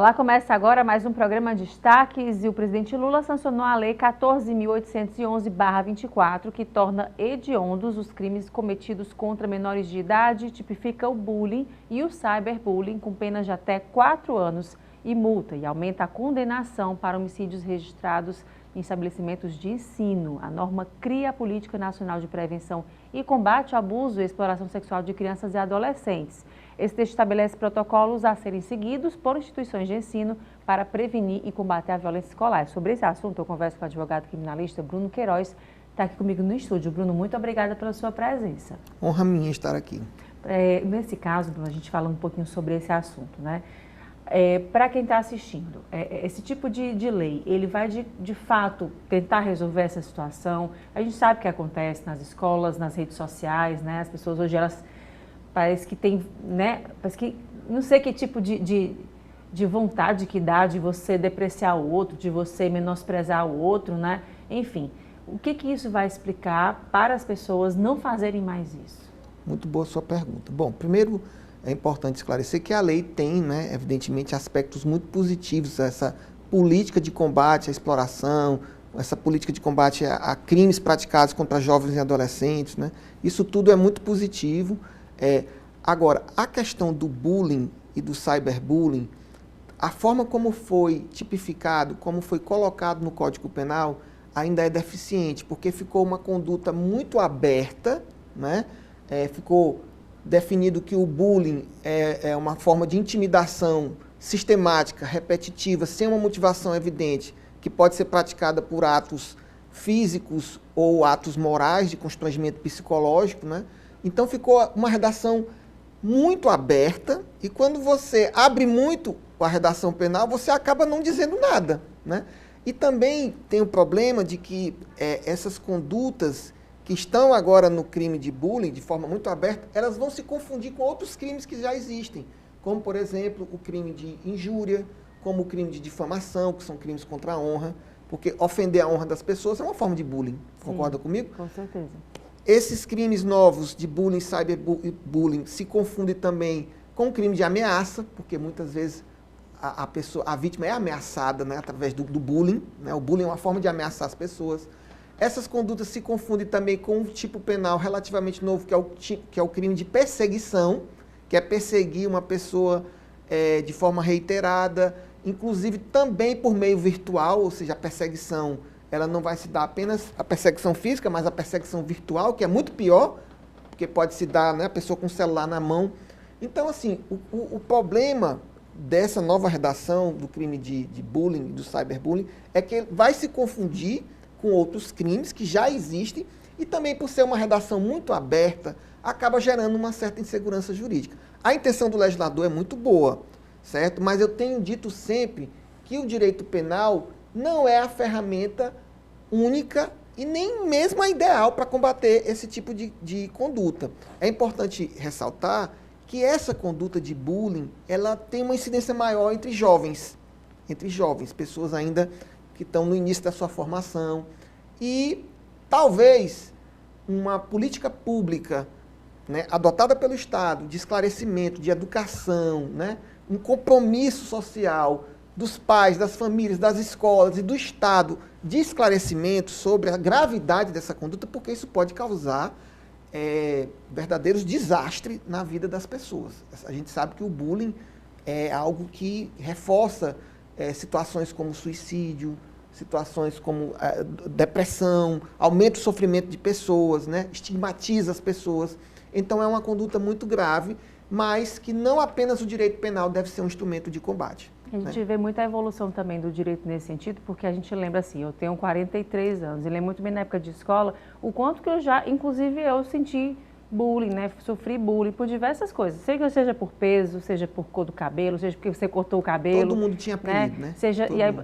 Olá, começa agora mais um programa de destaques e o presidente Lula sancionou a Lei 14.811/24, que torna hediondos os crimes cometidos contra menores de idade, tipifica o bullying e o cyberbullying com penas de até 4 anos e multa e aumenta a condenação para homicídios registrados em estabelecimentos de ensino. A norma cria a Política Nacional de Prevenção e Combate ao Abuso e Exploração Sexual de Crianças e Adolescentes. Esse texto estabelece protocolos a serem seguidos por instituições de ensino para prevenir e combater a violência escolar. Sobre esse assunto, eu converso com o advogado criminalista Bruno Queiroz, está aqui comigo no estúdio. Bruno, muito obrigada pela sua presença. Honra minha estar aqui. Nesse caso, Bruno, a gente fala um pouquinho sobre esse assunto, né? Para quem está assistindo, esse tipo de lei, ele vai de fato tentar resolver essa situação? A gente sabe o que acontece nas escolas, nas redes sociais, né? As pessoas hoje, elas parece que tem, né? Parece que não sei que tipo de vontade que dá de você depreciar o outro, de você menosprezar o outro, né? Enfim, o que isso vai explicar para as pessoas não fazerem mais isso? Muito boa sua pergunta. Bom, primeiro é importante esclarecer que a lei tem, né, evidentemente, aspectos muito positivos, essa política de combate à exploração, essa política de combate a crimes praticados contra jovens e adolescentes, né? Isso tudo é muito positivo. Agora, a questão do bullying e do cyberbullying, a forma como foi tipificado, como foi colocado no Código Penal, ainda é deficiente, porque ficou uma conduta muito aberta, né? Ficou definido que o bullying é uma forma de intimidação sistemática, repetitiva, sem uma motivação evidente, que pode ser praticada por atos físicos ou atos morais de constrangimento psicológico, né? Então ficou uma redação muito aberta e quando você abre muito a redação penal, você acaba não dizendo nada, né? E também tem o problema de que essas condutas que estão agora no crime de bullying, de forma muito aberta, elas vão se confundir com outros crimes que já existem, como, por exemplo, o crime de injúria, como o crime de difamação, que são crimes contra a honra, porque ofender a honra das pessoas é uma forma de bullying. Sim, concorda comigo? Com certeza. Esses crimes novos de bullying, cyberbullying, se confundem também com o crime de ameaça, porque muitas vezes a vítima é ameaçada, né, através do bullying, né? O bullying é uma forma de ameaçar as pessoas. Essas condutas se confundem também com um tipo penal relativamente novo, que é o crime de perseguição, que é perseguir uma pessoa de forma reiterada, inclusive também por meio virtual, ou seja, a perseguição ela não vai se dar apenas a perseguição física, mas a perseguição virtual, que é muito pior, porque pode se dar, né, a pessoa com o celular na mão. Então, assim, o problema dessa nova redação do crime de bullying, do cyberbullying, é que ele vai se confundir com outros crimes que já existem e também por ser uma redação muito aberta, acaba gerando uma certa insegurança jurídica. A intenção do legislador é muito boa, certo? Mas eu tenho dito sempre que o direito penal não é a ferramenta única e nem mesmo a ideal para combater esse tipo de conduta. É importante ressaltar que essa conduta de bullying, ela tem uma incidência maior entre jovens, pessoas ainda que estão no início da sua formação, e talvez uma política pública, né, adotada pelo Estado, de esclarecimento, de educação, né, um compromisso social dos pais, das famílias, das escolas e do Estado de esclarecimento sobre a gravidade dessa conduta, porque isso pode causar verdadeiros desastres na vida das pessoas. A gente sabe que o bullying é algo que reforça situações como suicídio, situações como depressão, aumenta o sofrimento de pessoas, né? Estigmatiza as pessoas. Então é uma conduta muito grave, mas que não apenas o direito penal deve ser um instrumento de combate. A gente vê muita evolução também do direito nesse sentido, porque a gente lembra assim, eu tenho 43 anos, e lembro muito bem na época de escola, o quanto que inclusive eu senti bullying, né? Sofri bullying por diversas coisas, seja por peso, seja por cor do cabelo, seja porque você cortou o cabelo. Todo mundo tinha apelido, né?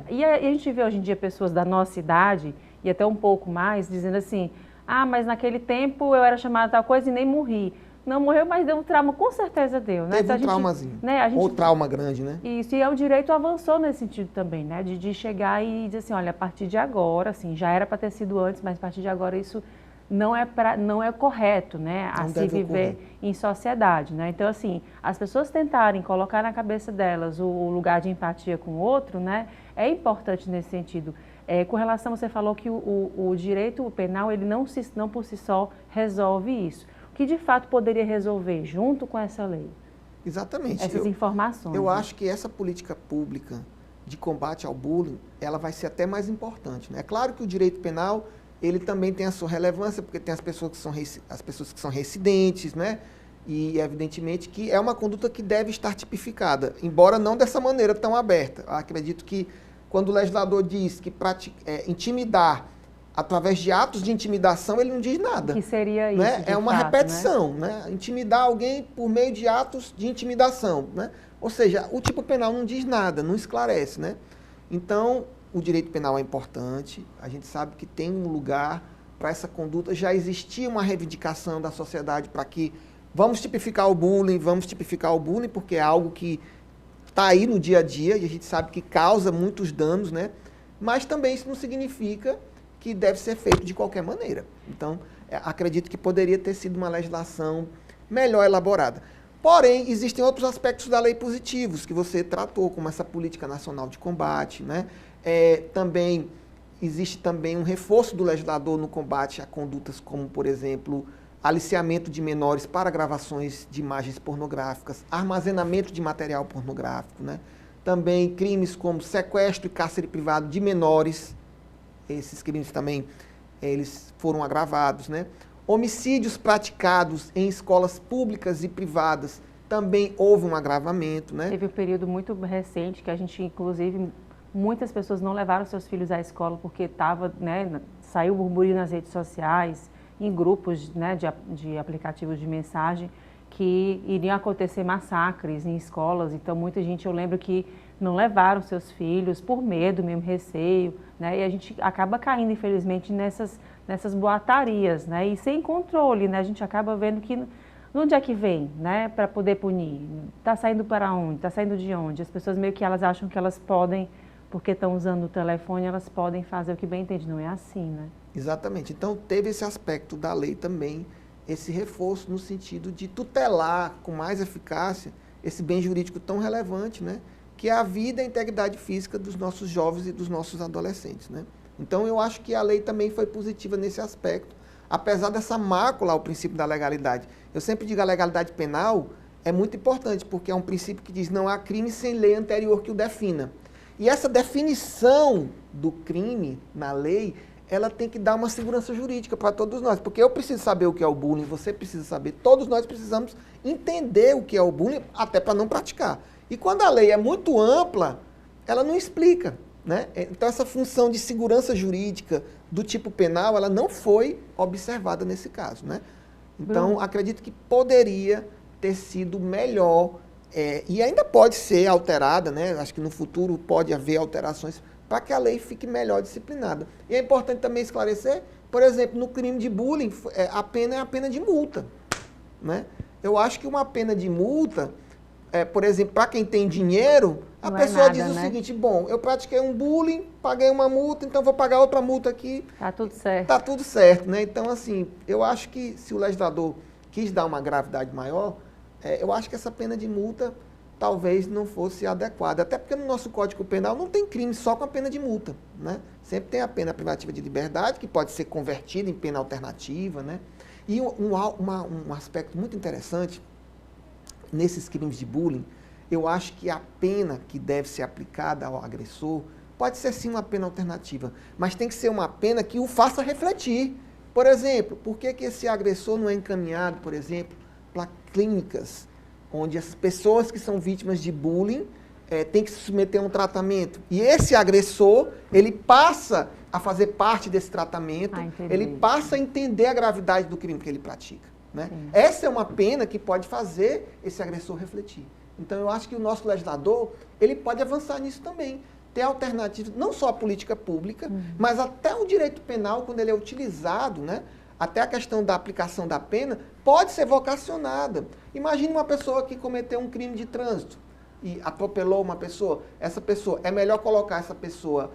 E a gente vê hoje em dia pessoas da nossa idade, e até um pouco mais, dizendo assim, mas naquele tempo eu era chamada tal coisa e nem morri. Não morreu, mas deu um trauma, com certeza deu, né? Teve um traumazinho, né? Ou trauma grande, né? Isso, e o direito avançou nesse sentido também, né? De chegar e dizer assim, olha, a partir de agora, assim, já era para ter sido antes, mas a partir de agora isso não é correto, né, a se viver em sociedade, né? Então, assim, as pessoas tentarem colocar na cabeça delas o lugar de empatia com o outro, né, é importante nesse sentido. Com relação, você falou que o direito penal, ele não por si só resolve isso. O que de fato poderia resolver junto com essa lei? Exatamente. Essas informações. Eu acho que essa política pública de combate ao bullying, ela vai ser até mais importante, né? É claro que o direito penal, ele também tem a sua relevância, porque tem as pessoas que são residentes, né? E, evidentemente, que é uma conduta que deve estar tipificada, embora não dessa maneira tão aberta. Eu acredito que, quando o legislador diz que intimidar através de atos de intimidação, ele não diz nada. O que seria isso, né? É uma fato, repetição, né? Intimidar alguém por meio de atos de intimidação, né? Ou seja, o tipo penal não diz nada, não esclarece, né? Então, o direito penal é importante, a gente sabe que tem um lugar para essa conduta, já existia uma reivindicação da sociedade para que vamos tipificar o bullying, porque é algo que está aí no dia a dia e a gente sabe que causa muitos danos, né? Mas também isso não significa que deve ser feito de qualquer maneira. Então, acredito que poderia ter sido uma legislação melhor elaborada. Porém, existem outros aspectos da lei positivos que você tratou, como essa política nacional de combate, né? Existe também um reforço do legislador no combate a condutas como, por exemplo, aliciamento de menores para gravações de imagens pornográficas, armazenamento de material pornográfico, né? Também crimes como sequestro e cárcere privado de menores, esses crimes também eles foram agravados, né? Homicídios praticados em escolas públicas e privadas, também houve um agravamento, né? Teve um período muito recente que a gente, inclusive, muitas pessoas não levaram seus filhos à escola porque estava, né, saiu burburinho nas redes sociais, em grupos, né, de aplicativos de mensagem, que iriam acontecer massacres em escolas. Então, muita gente, eu lembro que não levaram seus filhos por medo mesmo, receio, né? E a gente acaba caindo, infelizmente, nessas boatarias, né? E sem controle, né? A gente acaba vendo que, de onde é que vem, né? Para poder punir. Está saindo para onde? Está saindo de onde? As pessoas meio que elas acham que elas podem, porque estão usando o telefone, elas podem fazer o que bem entende. Não é assim, né? Exatamente. Então, teve esse aspecto da lei também, esse reforço no sentido de tutelar com mais eficácia esse bem jurídico tão relevante, né? Que é a vida e a integridade física dos nossos jovens e dos nossos adolescentes, né? Então, eu acho que a lei também foi positiva nesse aspecto, apesar dessa mácula ao princípio da legalidade. Eu sempre digo que a legalidade penal é muito importante, porque é um princípio que diz não há crime sem lei anterior que o defina. E essa definição do crime na lei, ela tem que dar uma segurança jurídica para todos nós, porque eu preciso saber o que é o bullying, você precisa saber, todos nós precisamos entender o que é o bullying, até para não praticar. E quando a lei é muito ampla, ela não explica, né? Então, essa função de segurança jurídica do tipo penal, ela não foi observada nesse caso, né? Então, acredito que poderia ter sido melhor, e ainda pode ser alterada, né? Acho que no futuro pode haver alterações para que a lei fique melhor disciplinada. E é importante também esclarecer, por exemplo, no crime de bullying, a pena é a pena de multa, né? Eu acho que uma pena de multa, por exemplo, para quem tem dinheiro, a pessoa diz o seguinte, bom, eu pratiquei um bullying, paguei uma multa, então vou pagar outra multa aqui. Tá tudo certo. Tá tudo certo, né? Então, assim, eu acho que se o legislador quis dar uma gravidade maior, eu acho que essa pena de multa talvez não fosse adequada. Até porque no nosso Código Penal não tem crime só com a pena de multa, né? Sempre tem a pena privativa de liberdade, que pode ser convertida em pena alternativa, né? E um aspecto muito interessante nesses crimes de bullying, eu acho que a pena que deve ser aplicada ao agressor pode ser sim uma pena alternativa, mas tem que ser uma pena que o faça refletir. Por exemplo, por que esse agressor não é encaminhado, por exemplo, para clínicas onde as pessoas que são vítimas de bullying têm que se submeter a um tratamento? E esse agressor, ele passa a fazer parte desse tratamento, ele passa a entender a gravidade do crime que ele pratica, né? Essa é uma pena que pode fazer esse agressor refletir. Então, eu acho que o nosso legislador, ele pode avançar nisso também. Ter alternativas, não só a política pública, mas até o direito penal, quando ele é utilizado, né? Até a questão da aplicação da pena, pode ser vocacionada. Imagine uma pessoa que cometeu um crime de trânsito e atropelou uma pessoa. Essa pessoa, é melhor colocar essa pessoa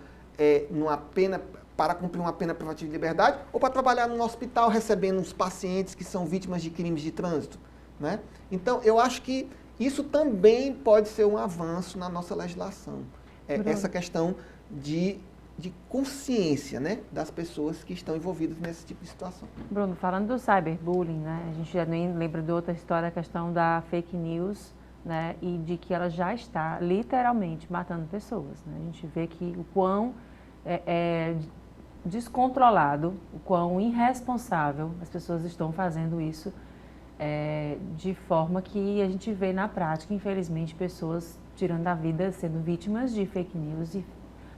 numa pena para cumprir uma pena privativa de liberdade ou para trabalhar num hospital recebendo os pacientes que são vítimas de crimes de trânsito, né? Então, eu acho que isso também pode ser um avanço na nossa legislação. Essa questão de consciência, né, das pessoas que estão envolvidas nesse tipo de situação. Bruno, falando do cyberbullying, né, a gente já nem lembra de outra história, a questão da fake news, né, e de que ela já está literalmente matando pessoas, né? A gente vê que o quão descontrolado, o quão irresponsável as pessoas estão fazendo isso, de forma que a gente vê na prática, infelizmente, pessoas tirando a vida, sendo vítimas de fake news, e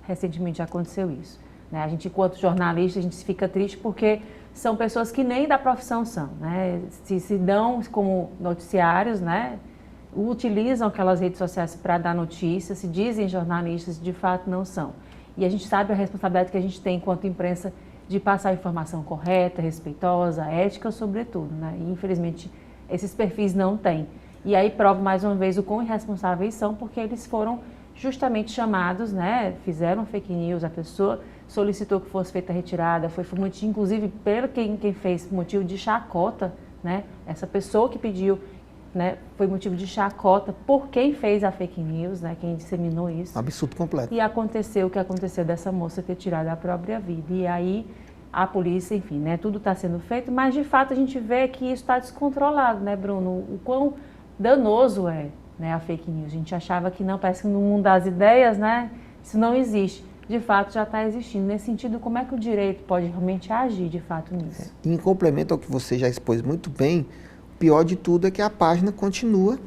recentemente aconteceu isso, né? A gente, enquanto jornalista, a gente fica triste porque são pessoas que nem da profissão são, né? Se dão como noticiários, né? Utilizam aquelas redes sociais para dar notícias, se dizem jornalistas, de fato não são. E a gente sabe a responsabilidade que a gente tem enquanto imprensa de passar a informação correta, respeitosa, ética, sobretudo, né? E, infelizmente, esses perfis não têm. E aí prova mais uma vez o quão irresponsáveis são, porque eles foram justamente chamados, né? Fizeram fake news, a pessoa solicitou que fosse feita a retirada, foi motivo, inclusive, pelo quem fez, motivo de chacota, né? Essa pessoa que pediu, né, foi motivo de chacota por quem fez a fake news, né, quem disseminou isso. Absurdo completo. E aconteceu o que aconteceu dessa moça ter tirado a própria vida. E aí a polícia, enfim, né, tudo está sendo feito, mas de fato a gente vê que isso está descontrolado, né, Bruno? O quão danoso é, né, a fake news. A gente achava que não, parece que no mundo das ideias, né, isso não existe. De fato já está existindo. Nesse sentido, como é que o direito pode realmente agir de fato nisso? Em complemento ao que você já expôs muito bem, pior de tudo é que a página continua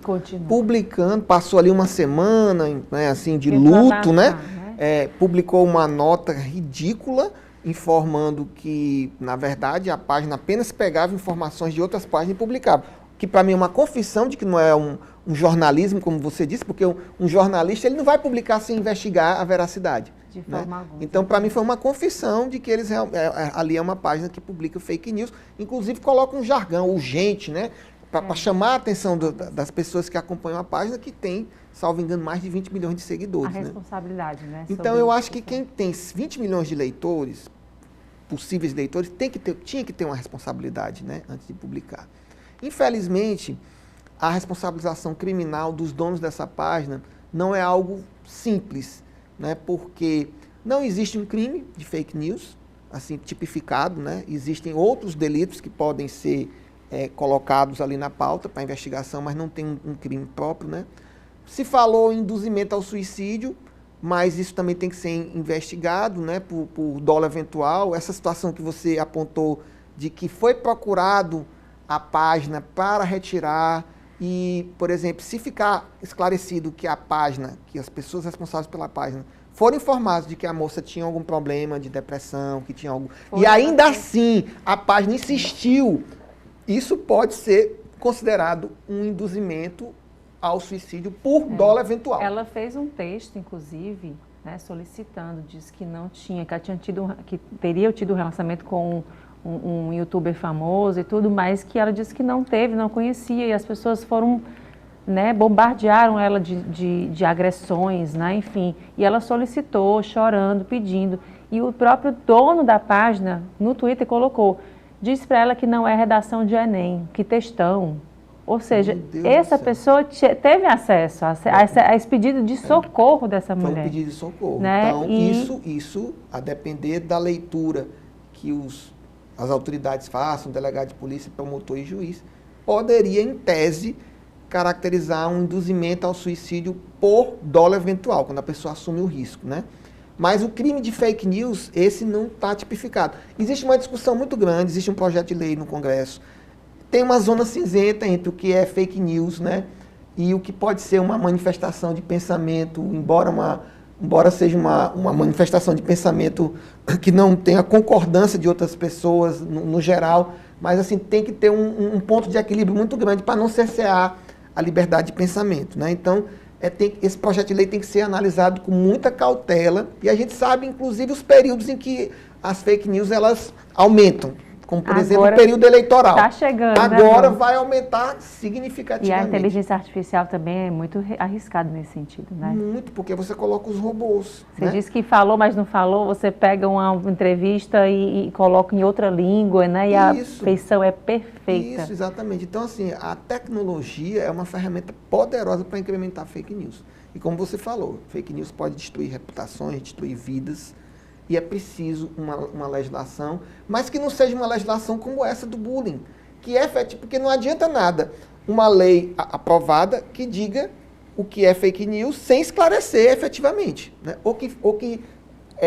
publicando, passou ali uma semana, né, assim, de luto, né? Publicou uma nota ridícula informando que, na verdade, a página apenas pegava informações de outras páginas e publicava. Que para mim é uma confissão de que não é um jornalismo, como você disse, porque um jornalista ele não vai publicar sem investigar a veracidade. De forma alguma. Então, para mim, foi uma confissão de que eles ali é uma página que publica fake news, inclusive coloca um jargão urgente, né? Para chamar a atenção das pessoas que acompanham a página, que tem, salvo engano, mais de 20 milhões de seguidores. A responsabilidade, né? Então, eu acho que quem tem 20 milhões de leitores, possíveis leitores, tinha que ter uma responsabilidade, né? Antes de publicar. Infelizmente, a responsabilização criminal dos donos dessa página não é algo simples, né? Porque não existe um crime de fake news, assim, tipificado, né? Existem outros delitos que podem ser colocados ali na pauta para investigação, mas não tem um crime próprio, né? Se falou em induzimento ao suicídio, mas isso também tem que ser investigado, né? Por dolo eventual. Essa situação que você apontou de que foi procurado a página para retirar e, por exemplo, se ficar esclarecido que a página, que as pessoas responsáveis pela página foram informados de que a moça tinha algum problema de depressão, que tinha algum... E ainda assim, a página insistiu, isso pode ser considerado um induzimento ao suicídio por dolo eventual. Ela fez um texto, inclusive, né, solicitando, disse que não tinha, que ela tinha que teria tido um relacionamento com um youtuber famoso e tudo mais, que ela disse que não teve, não conhecia, e as pessoas foram, né, bombardearam ela de agressões, né, enfim, e ela solicitou, chorando, pedindo, e o próprio dono da página, no Twitter, colocou, disse para ela que não é redação de Enem, que textão. Ou seja, essa pessoa teve acesso a esse pedido de socorro dessa mulher. Foi um pedido de socorro. Né? Então, isso, a depender da leitura que as autoridades façam, delegado de polícia, promotor e juiz, poderia, em tese, caracterizar um induzimento ao suicídio por dolo eventual, quando a pessoa assume o risco, né? Mas o crime de fake news, esse não está tipificado. Existe uma discussão muito grande, existe um projeto de lei no Congresso. Tem uma zona cinzenta entre o que é fake news, né, e o que pode ser uma manifestação de pensamento, embora seja uma manifestação de pensamento que não tenha concordância de outras pessoas no geral, mas assim, tem que ter um ponto de equilíbrio muito grande para não cercear a liberdade de pensamento, né? Então, esse projeto de lei tem que ser analisado com muita cautela, e a gente sabe, inclusive, os períodos em que as fake news elas aumentam como por exemplo o período eleitoral. Está chegando. Agora vai aumentar significativamente. E a inteligência artificial também é muito arriscado nesse sentido, né? Muito, porque você coloca os robôs. Você disse que falou, mas não falou, você pega uma entrevista e coloca em outra língua, né? E a feição é perfeita. Isso, exatamente. Então, assim, a tecnologia é uma ferramenta poderosa para incrementar fake news. E como você falou, fake news pode destruir reputações, destruir vidas, e é preciso uma legislação, mas que não seja uma legislação como essa do bullying, que é efetivo, porque não adianta nada uma lei aprovada que diga o que é fake news sem esclarecer efetivamente, né? Ou que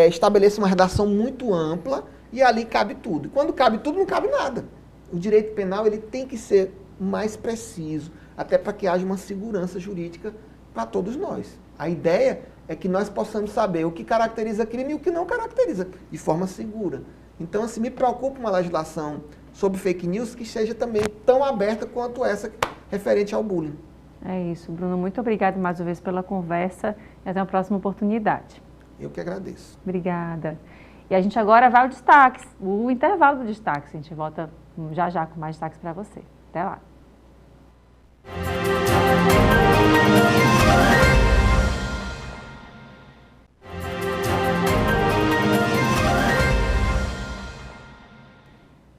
estabeleça uma redação muito ampla e ali cabe tudo. E quando cabe tudo, não cabe nada. O direito penal ele tem que ser mais preciso, até para que haja uma segurança jurídica para todos nós. A ideia é que nós possamos saber o que caracteriza crime e o que não caracteriza, de forma segura. Então, assim, me preocupa uma legislação sobre fake news que seja também tão aberta quanto essa referente ao bullying. É isso, Bruno. Muito obrigada mais uma vez pela conversa e até uma próxima oportunidade. Eu que agradeço. Obrigada. E a gente agora vai ao destaque, o intervalo do destaque. A gente volta já já com mais destaques para você. Até lá.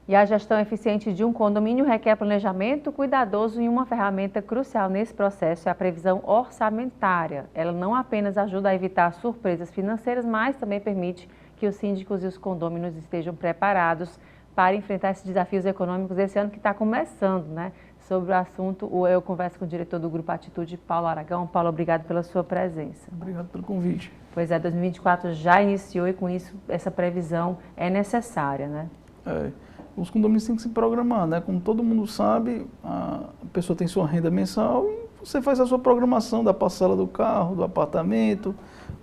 E a gestão eficiente de um condomínio requer planejamento cuidadoso e uma ferramenta crucial nesse processo é a previsão orçamentária. Ela não apenas ajuda a evitar surpresas financeiras, mas também permite que os síndicos e os condôminos estejam preparados para enfrentar esses desafios econômicos desse ano que está começando, né? Sobre o assunto, eu converso com o diretor do Grupo Atitude, Paulo Aragão. Paulo, obrigado pela sua presença. Obrigado pelo convite. Pois é, 2024 já iniciou e com isso essa previsão é necessária, né? Os condomínios têm que se programar, né? Como todo mundo sabe, a pessoa tem sua renda mensal e você faz a sua programação da parcela do carro, do apartamento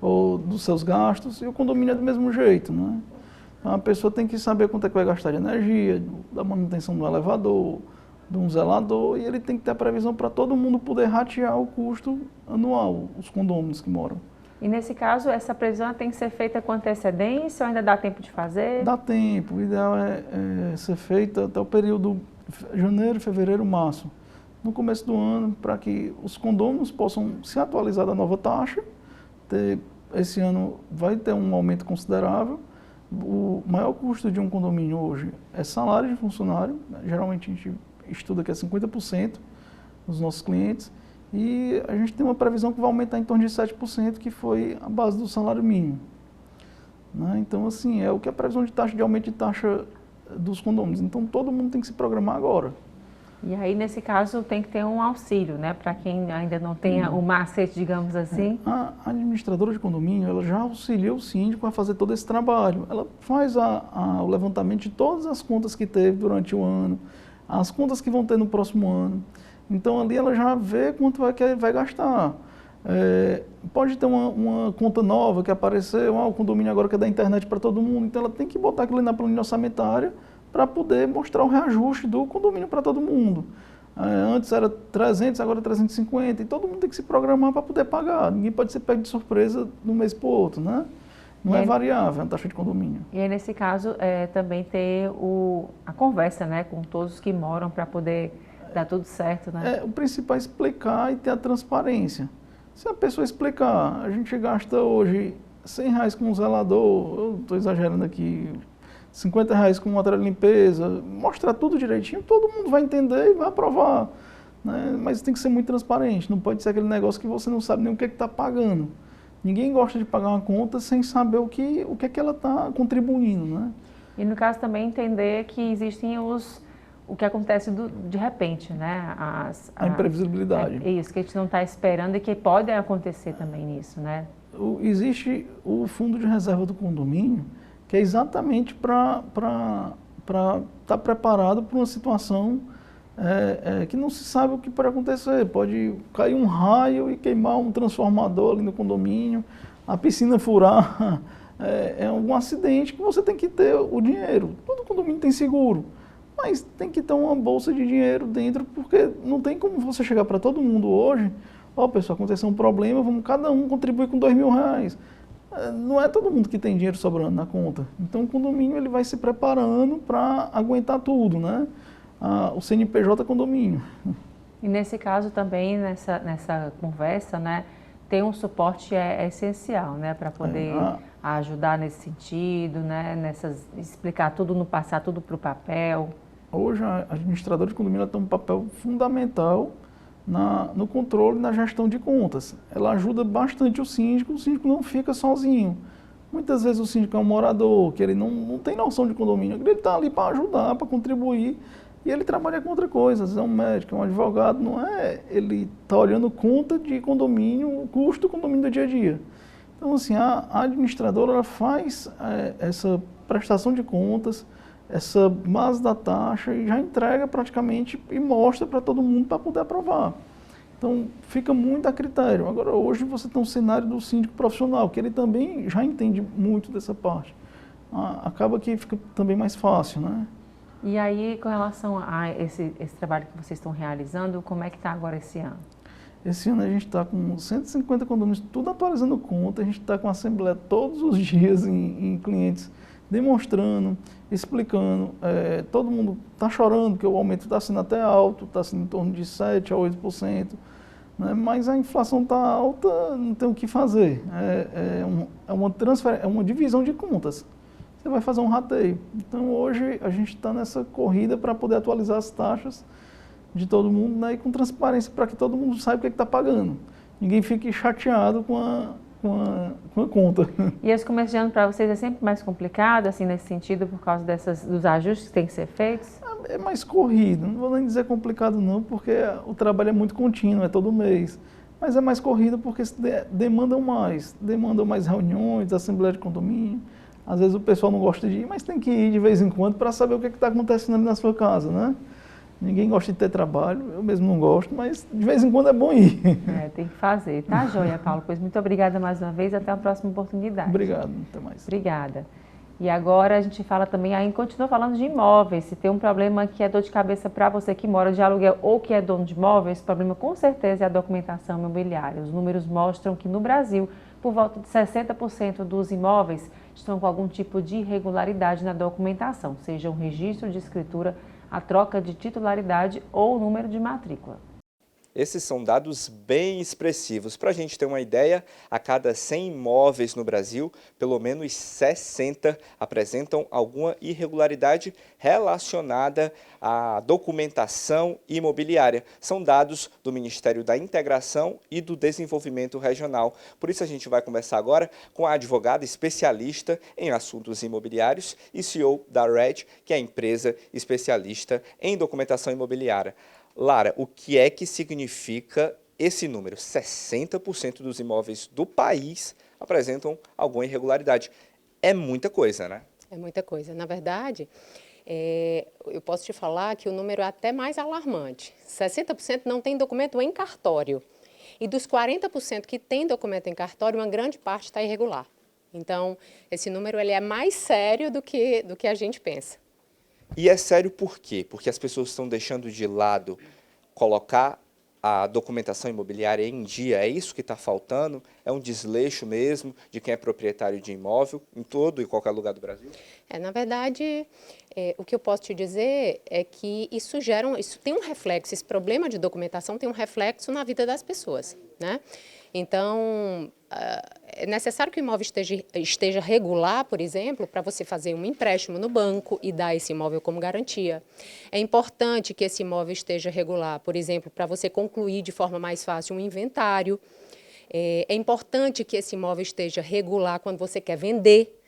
ou dos seus gastos, e o condomínio é do mesmo jeito, né? A pessoa tem que saber quanto é que vai gastar de energia, da manutenção do elevador, de um zelador, e ele tem que ter a previsão para todo mundo poder ratear o custo anual, os condôminos que moram. E nesse caso, essa previsão tem que ser feita com antecedência ou ainda dá tempo de fazer? Dá tempo, o ideal é ser feita até o período janeiro, fevereiro, março, no começo do ano, para que os condôminos possam se atualizar da nova taxa. Esse ano vai ter um aumento considerável. O maior custo de um condomínio hoje é salário de funcionário, geralmente a gente estuda que é 50% dos nossos clientes, e a gente tem uma previsão que vai aumentar em torno de 7%, que foi a base do salário mínimo, né? Então, assim, é o que é a previsão de taxa de aumento de taxa dos condôminos. Então, todo mundo tem que se programar agora. E aí, nesse caso, tem que ter um auxílio, né? Para quem ainda não tenha o macete, digamos assim. A administradora de condomínio, ela já auxilia o síndico a fazer todo esse trabalho. Ela faz o levantamento de todas as contas que teve durante o ano, as contas que vão ter no próximo ano. Então, ali ela já vê quanto vai gastar. Pode ter uma conta nova que apareceu, o condomínio agora quer dar internet para todo mundo, então ela tem que botar aquilo na planilha orçamentária para poder mostrar o reajuste do condomínio para todo mundo. Antes era 300, agora é 350, e todo mundo tem que se programar para poder pagar. Ninguém pode ser pego de surpresa de um mês para o outro, né? Não é variável a taxa de condomínio. E aí, nesse caso, também ter a conversa, né, com todos que moram para poder dar tudo certo, né? O principal é explicar e ter a transparência. Se a pessoa explicar, a gente gasta hoje R$100 com um zelador, eu estou exagerando aqui, R$50 com material de limpeza, mostrar tudo direitinho, todo mundo vai entender e vai aprovar, né? Mas tem que ser muito transparente, não pode ser aquele negócio que você não sabe nem o que está pagando. Ninguém gosta de pagar uma conta sem saber o que é que ela está contribuindo, né? E no caso também entender que existem o que acontece de repente, né? A imprevisibilidade. Isso, que a gente não está esperando e que pode acontecer também nisso, né? Existe o fundo de reserva do condomínio, que é exatamente para estar preparado para uma situação que não se sabe o que pode acontecer. Pode cair um raio e queimar um transformador ali no condomínio, a piscina furar, um acidente que você tem que ter o dinheiro. Todo condomínio tem seguro, mas tem que ter uma bolsa de dinheiro dentro, porque não tem como você chegar para todo mundo hoje, pessoal, aconteceu um problema, vamos cada um contribuir com R$2.000. não é todo mundo que tem dinheiro sobrando na conta. Então o condomínio ele vai se preparando para aguentar tudo, né? O CNPJ é condomínio. E nesse caso também, nessa conversa, né, ter um suporte é essencial, né, para poder ajudar nesse sentido, né, explicar tudo, passar tudo para o papel. Hoje a administradora de condomínio tem um papel fundamental no controle e na gestão de contas. Ela ajuda bastante o síndico não fica sozinho. Muitas vezes o síndico é um morador, que ele não tem noção de condomínio, ele está ali para ajudar, para contribuir, e ele trabalha com outra coisa, às vezes é um médico, é um advogado, não é? Ele está olhando conta de condomínio, o custo do condomínio do dia a dia. Então, assim, a administradora ela faz essa prestação de contas, essa base da taxa e já entrega praticamente e mostra para todo mundo para poder aprovar. Então, fica muito a critério. Agora, hoje você tem um cenário do síndico profissional, que ele também já entende muito dessa parte. Acaba que fica também mais fácil, né? E aí, com relação a esse trabalho que vocês estão realizando, como é que está agora esse ano? Esse ano a gente está com 150 condomínios, tudo atualizando conta, a gente está com assembleia todos os dias em clientes, demonstrando, explicando. Todo mundo está chorando, porque o aumento está sendo até alto, está sendo em torno de 7% a 8%, né? Mas a inflação está alta, não tem o que fazer. É uma divisão de contas. Você vai fazer um rateio. Então, hoje, a gente está nessa corrida para poder atualizar as taxas de todo mundo, né, e com transparência para que todo mundo saiba o que está pagando. Ninguém fique chateado com a conta. E esse começo de ano para vocês é sempre mais complicado, assim, nesse sentido, por causa dos ajustes que têm que ser feitos? É mais corrido. Não vou nem dizer complicado não, porque o trabalho é muito contínuo, é todo mês. Mas é mais corrido porque demandam mais reuniões, assembleia de condomínio. Às vezes o pessoal não gosta de ir, mas tem que ir de vez em quando para saber o que está acontecendo ali na sua casa, né? Ninguém gosta de ter trabalho, eu mesmo não gosto, mas de vez em quando é bom ir. Tem que fazer. Tá, joia, Paulo? Pois muito obrigada mais uma vez, até a próxima oportunidade. Obrigado, até mais. Obrigada. E agora a gente fala também, aí continua falando de imóveis. Se tem um problema que é dor de cabeça para você que mora de aluguel ou que é dono de imóveis, o problema com certeza é a documentação imobiliária. Os números mostram que no Brasil, por volta de 60% dos imóveis estão com algum tipo de irregularidade na documentação, seja um registro de escritura, a troca de titularidade ou o número de matrícula. Esses são dados bem expressivos. Para a gente ter uma ideia, a cada 100 imóveis no Brasil, pelo menos 60 apresentam alguma irregularidade relacionada à documentação imobiliária. São dados do Ministério da Integração e do Desenvolvimento Regional. Por isso a gente vai conversar agora com a advogada especialista em assuntos imobiliários e CEO da RED, que é a empresa especialista em documentação imobiliária. Lara, o que é que significa esse número? 60% dos imóveis do país apresentam alguma irregularidade. É muita coisa, né? É muita coisa. Na verdade, eu posso te falar que o número é até mais alarmante. 60% não tem documento em cartório. E dos 40% que tem documento em cartório, uma grande parte está irregular. Então, esse número ele é mais sério do que a gente pensa. E é sério por quê? Porque as pessoas estão deixando de lado colocar a documentação imobiliária em dia. É isso que está faltando? É um desleixo mesmo de quem é proprietário de imóvel em todo e qualquer lugar do Brasil? Na verdade, o que eu posso te dizer é que isso tem um reflexo, esse problema de documentação tem um reflexo na vida das pessoas, né? Então, é necessário que o imóvel esteja regular, por exemplo, para você fazer um empréstimo no banco e dar esse imóvel como garantia. É importante que esse imóvel esteja regular, por exemplo, para você concluir de forma mais fácil um inventário. É importante que esse imóvel esteja regular quando você quer vender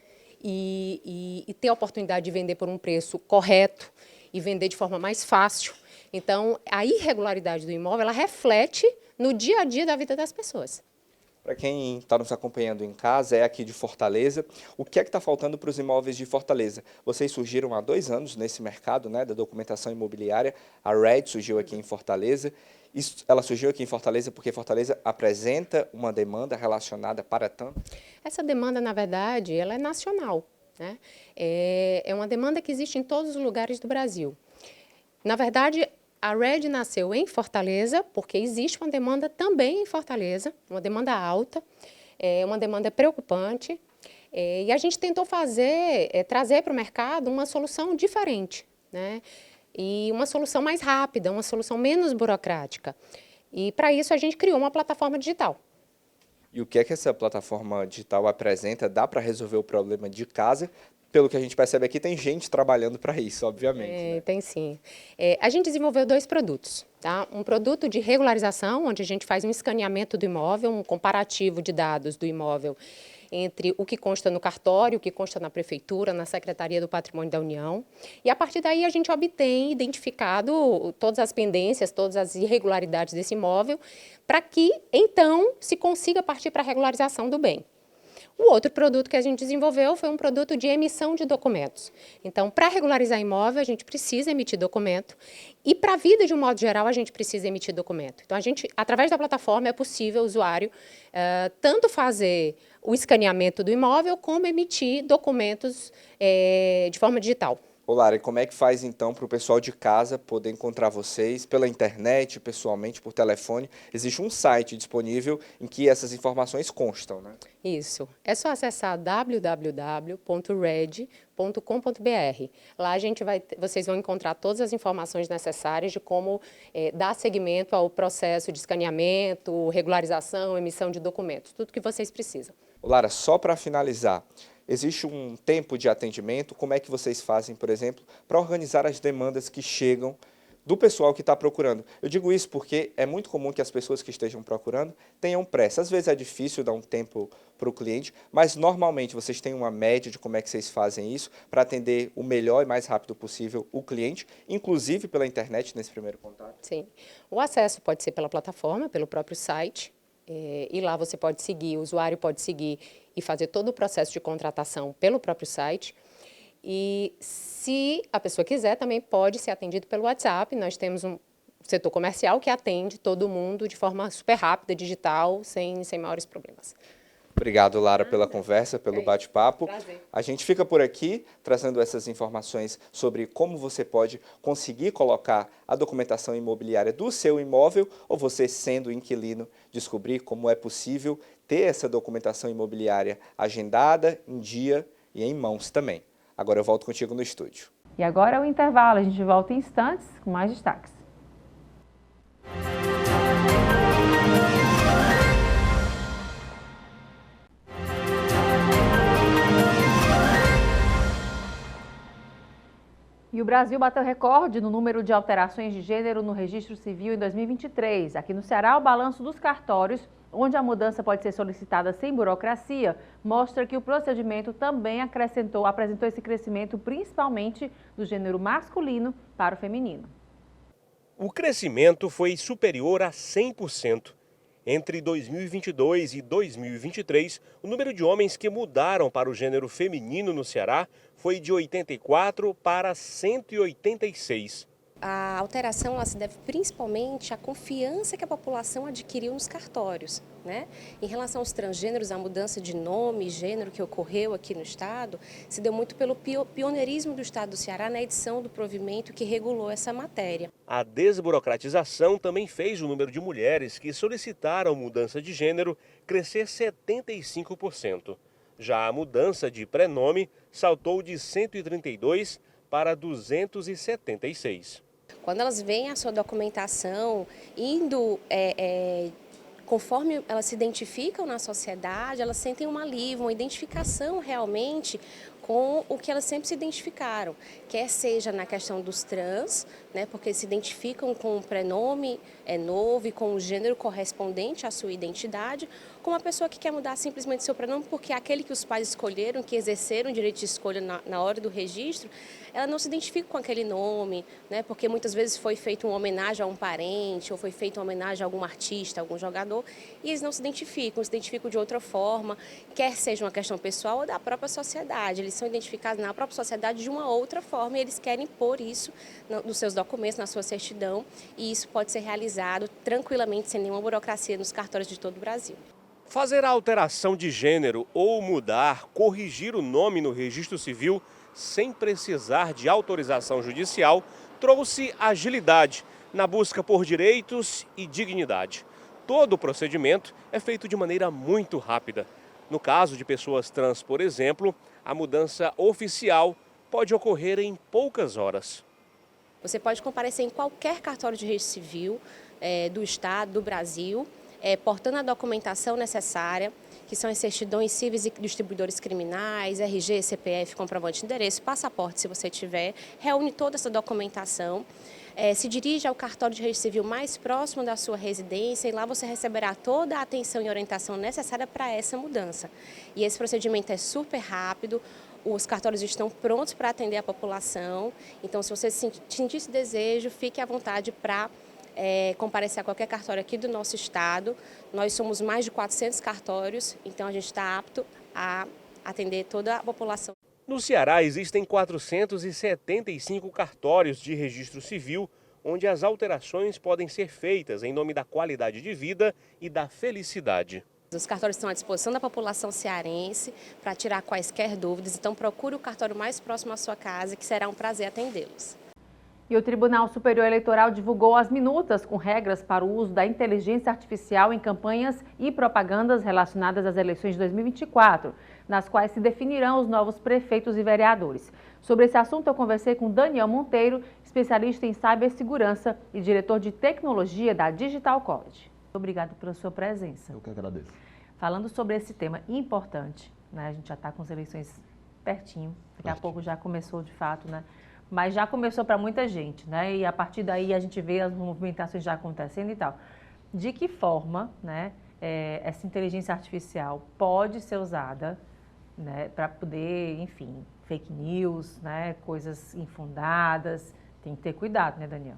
e ter a oportunidade de vender por um preço correto e vender de forma mais fácil. Então, a irregularidade do imóvel, ela reflete no dia a dia da vida das pessoas. Para quem está nos acompanhando em casa, é aqui de Fortaleza. O que é que está faltando para os imóveis de Fortaleza? Vocês surgiram há 2 anos nesse mercado, né, da documentação imobiliária. A RED surgiu aqui em Fortaleza. Ela surgiu aqui em Fortaleza porque Fortaleza apresenta uma demanda relacionada para tanto? Essa demanda, na verdade, ela é nacional, né? É uma demanda que existe em todos os lugares do Brasil. Na verdade, a RED nasceu em Fortaleza, porque existe uma demanda também em Fortaleza, uma demanda alta. é uma demanda preocupante e a gente tentou trazer para o mercado uma solução diferente, né? E uma solução mais rápida, uma solução menos burocrática. E para isso a gente criou uma plataforma digital. E o que é que essa plataforma digital apresenta? Dá para resolver o problema de casa? Pelo que a gente percebe aqui, tem gente trabalhando para isso, obviamente. Né? Tem sim. A gente desenvolveu 2 produtos. Tá? Um produto de regularização, onde a gente faz um escaneamento do imóvel, um comparativo de dados do imóvel entre o que consta no cartório, o que consta na Prefeitura, na Secretaria do Patrimônio da União. E, a partir daí, a gente obtém identificado todas as pendências, todas as irregularidades desse imóvel, para que, então, se consiga partir para a regularização do bem. O outro produto que a gente desenvolveu foi um produto de emissão de documentos. Então, para regularizar imóvel, a gente precisa emitir documento e para a vida, de um modo geral, a gente precisa emitir documento. Então, através da plataforma, é possível o usuário tanto fazer o escaneamento do imóvel, como emitir documentos de forma digital. Ô Lara, e como é que faz então para o pessoal de casa poder encontrar vocês pela internet, pessoalmente, por telefone? Existe um site disponível em que essas informações constam, né? Isso. É só acessar www.red.com.br. Lá vocês vão encontrar todas as informações necessárias de como dar seguimento ao processo de escaneamento, regularização, emissão de documentos, tudo que vocês precisam. Ô Lara, só para finalizar, existe um tempo de atendimento? Como é que vocês fazem, por exemplo, para organizar as demandas que chegam do pessoal que está procurando? Eu digo isso porque é muito comum que as pessoas que estejam procurando tenham pressa. Às vezes é difícil dar um tempo para o cliente, mas normalmente vocês têm uma média de como é que vocês fazem isso para atender o melhor e mais rápido possível o cliente, inclusive pela internet nesse primeiro contato? Sim. O acesso pode ser pela plataforma, pelo próprio site. E lá você pode seguir, o usuário pode seguir e fazer todo o processo de contratação pelo próprio site. E se a pessoa quiser, também pode ser atendido pelo WhatsApp. Nós temos um setor comercial que atende todo mundo de forma super rápida, digital, sem maiores problemas. Obrigado, Lara, pela conversa, pelo bate-papo. Prazer. A gente fica por aqui, trazendo essas informações sobre como você pode conseguir colocar a documentação imobiliária do seu imóvel, ou você, sendo inquilino, descobrir como é possível ter essa documentação imobiliária agendada, em dia e em mãos também. Agora eu volto contigo no estúdio. E agora é o intervalo, a gente volta em instantes com mais destaques. E o Brasil bateu recorde no número de alterações de gênero no registro civil em 2023. Aqui no Ceará, o balanço dos cartórios, onde a mudança pode ser solicitada sem burocracia, mostra que o procedimento também apresentou esse crescimento, principalmente do gênero masculino para o feminino. O crescimento foi superior a 100%. Entre 2022 e 2023, o número de homens que mudaram para o gênero feminino no Ceará foi de 84 para 186. A alteração ela se deve principalmente à confiança que a população adquiriu nos cartórios, né? Em relação aos transgêneros, a mudança de nome e gênero que ocorreu aqui no Estado se deu muito pelo pioneirismo do Estado do Ceará na edição do provimento que regulou essa matéria. A desburocratização também fez o número de mulheres que solicitaram mudança de gênero crescer 75%. Já a mudança de prenome saltou de 132 para 276. Quando elas veem a sua documentação indo conforme elas se identificam na sociedade, elas sentem um alívio, uma identificação realmente com o que elas sempre se identificaram, quer seja na questão dos trans, né, porque se identificam com o prenome novo e com o gênero correspondente à sua identidade, como a pessoa que quer mudar simplesmente seu prenome porque aquele que os pais escolheram, que exerceram o direito de escolha na hora do registro, ela não se identifica com aquele nome, né, porque muitas vezes foi feita uma homenagem a um parente ou foi feita uma homenagem a algum artista, a algum jogador, e eles não se identificam de outra forma, quer seja uma questão pessoal ou da própria sociedade. Eles são identificados na própria sociedade de uma outra forma e eles querem pôr isso nos seus documentos, na sua certidão, e isso pode ser realizado tranquilamente, sem nenhuma burocracia, nos cartórios de todo o Brasil. Fazer a alteração de gênero ou mudar, corrigir o nome no registro civil sem precisar de autorização judicial trouxe agilidade na busca por direitos e dignidade. Todo o procedimento é feito de maneira muito rápida. No caso de pessoas trans, por exemplo, a mudança oficial pode ocorrer em poucas horas. Você pode comparecer em qualquer cartório de registro civil do Estado, do Brasil, portando a documentação necessária, que são as certidões cíveis e distribuidores criminais, RG, CPF, comprovante de endereço, passaporte, se você tiver, reúne toda essa documentação, se dirige ao cartório de registro civil mais próximo da sua residência e lá você receberá toda a atenção e orientação necessária para essa mudança. E esse procedimento é super rápido, os cartórios estão prontos para atender a população, então se você sentir esse desejo, fique à vontade para comparecer a qualquer cartório aqui do nosso estado. Nós somos mais de 400 cartórios, então a gente está apto a atender toda a população. No Ceará existem 475 cartórios de registro civil, onde as alterações podem ser feitas em nome da qualidade de vida e da felicidade. Os cartórios estão à disposição da população cearense para tirar quaisquer dúvidas, então procure o cartório mais próximo à sua casa, que será um prazer atendê-los. E o Tribunal Superior Eleitoral divulgou as minutas com regras para o uso da inteligência artificial em campanhas e propagandas relacionadas às eleições de 2024, nas quais se definirão os novos prefeitos e vereadores. Sobre esse assunto, eu conversei com Daniel Monteiro, especialista em cibersegurança e diretor de tecnologia da Digital College. Obrigado pela sua presença. Eu que agradeço. Falando sobre esse tema importante, né? A gente já está com as eleições pertinho, daqui a pouco já começou de fato, né? Mas já começou para muita gente, né? E a partir daí a gente vê as movimentações já acontecendo e tal. De que forma, né, essa inteligência artificial pode ser usada, né, para poder, enfim, fake news, né, coisas infundadas? Tem que ter cuidado, né, Daniel?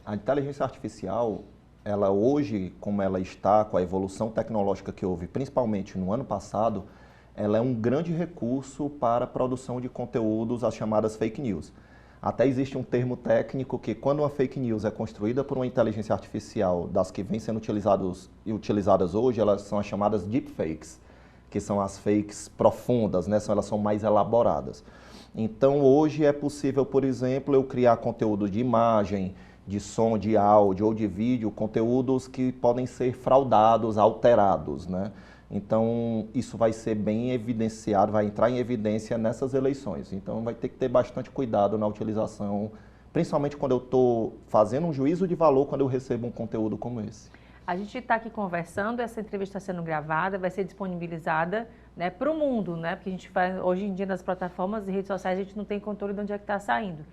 A inteligência artificial, ela hoje, como ela está, com a evolução tecnológica que houve, principalmente no ano passado, ela é um grande recurso para a produção de conteúdos, as chamadas fake news. Até existe um termo técnico que quando uma fake news é construída por uma inteligência artificial, das que vêm sendo utilizadas hoje, elas são as chamadas deepfakes, que são as fakes profundas, né? Elas são mais elaboradas. Então hoje é possível, por exemplo, eu criar conteúdo de imagem, de som, de áudio ou de vídeo, conteúdos que podem ser fraudados, alterados, né? Então, isso vai ser bem evidenciado, vai entrar em evidência nessas eleições. Então, vai ter que ter bastante cuidado na utilização, principalmente quando eu estou fazendo um juízo de valor, quando eu recebo um conteúdo como esse. A gente está aqui conversando, essa entrevista está sendo gravada, vai ser disponibilizada, né, para o mundo, né? Porque a gente faz, hoje em dia nas plataformas e redes sociais, a gente não tem controle de onde é que está saindo.